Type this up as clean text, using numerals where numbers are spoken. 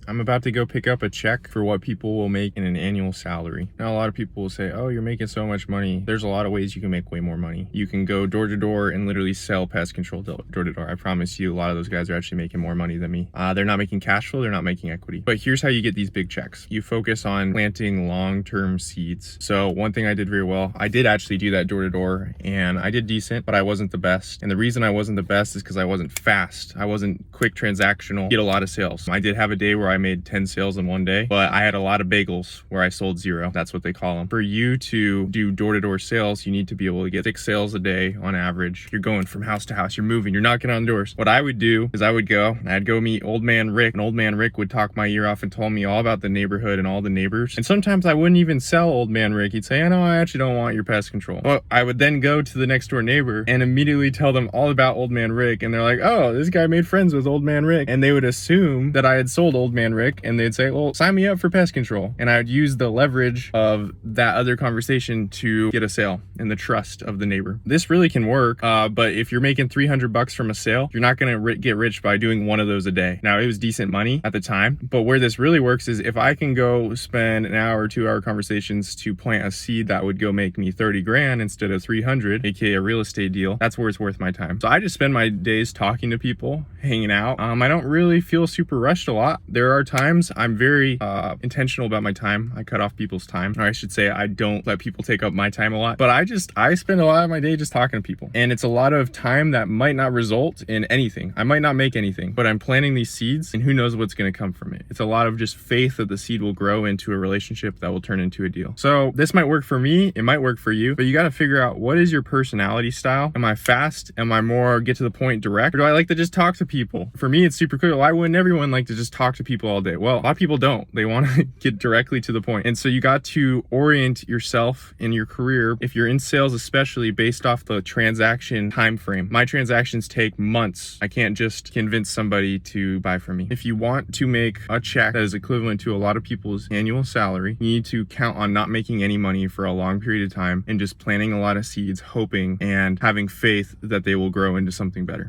I'm about to go pick up a check for what people will make in an annual salary. Now, a lot of people will say, oh, you're making so much money. There's a lot of ways you can make way more money. You can go door to door and literally sell pest control door to door. I promise you, a lot of those guys are actually making more money than me. They're not making cash flow, they're not making equity. But here's how you get these big checks. You focus on planting long-term seeds. So one thing I did very well, I did actually do that door to door and I did decent, but I wasn't the best. And the reason I wasn't the best is because I wasn't fast. I wasn't quick transactional, get a lot of sales. I did have a day where I made 10 sales in one day, but I had a lot of bagels where I sold 0. That's what they call them. For you to do door-to-door sales, you need to be able to get 6 sales a day on average. You're going from house to house, you're moving, you're knocking on doors. What I would do is I'd go meet Old Man Rick, and Old Man Rick would talk my ear off and tell me all about the neighborhood and all the neighbors. And sometimes I wouldn't even sell Old Man Rick. He'd say, no, I actually don't want your pest control. Well, I would then go to the next door neighbor and immediately tell them all about Old Man Rick. And they're like, oh, this guy made friends with Old Man Rick. And they would assume that I had sold Old Man Rick, and they'd say, well, sign me up for pest control. And I would use the leverage of that other conversation to get a sale and the trust of the neighbor. This really can work, but if you're making $300 from a sale, you're not going to get rich by doing one of those a day. Now, it was decent money at the time, but where this really works is if I can go spend an hour or 2 hour conversations to plant a seed that would go make me 30 grand instead of 300, aka a real estate deal, that's where it's worth my time. So I just spend my days talking to people, hanging out. I don't really feel super rushed a lot. There are times I'm very intentional about my time. I cut off people's time, or I should say I don't let people take up my time a lot, but I spend a lot of my day just talking to people, and it's a lot of time that might not result in anything. I might not make anything, but I'm planting these seeds, and who knows what's going to come from it. It's a lot of just faith that the seed will grow into a relationship that will turn into a deal. So this might work for me, it might work for you, but you got to figure out, what is your personality style? Am I fast? Am I more get to the point direct? Or do I like to just talk to people? For me, it's super clear. Why wouldn't everyone like to just talk to people all day? Well, a lot of people don't. They want to get directly to the point. And so you got to orient yourself in your career, if you're in sales especially, based off the transaction time frame. My transactions take months. I can't just convince somebody to buy from me. If you want to make a check that is equivalent to a lot of people's annual salary, you need to count on not making any money for a long period of time and just planting a lot of seeds, hoping and having faith that they will grow into something better.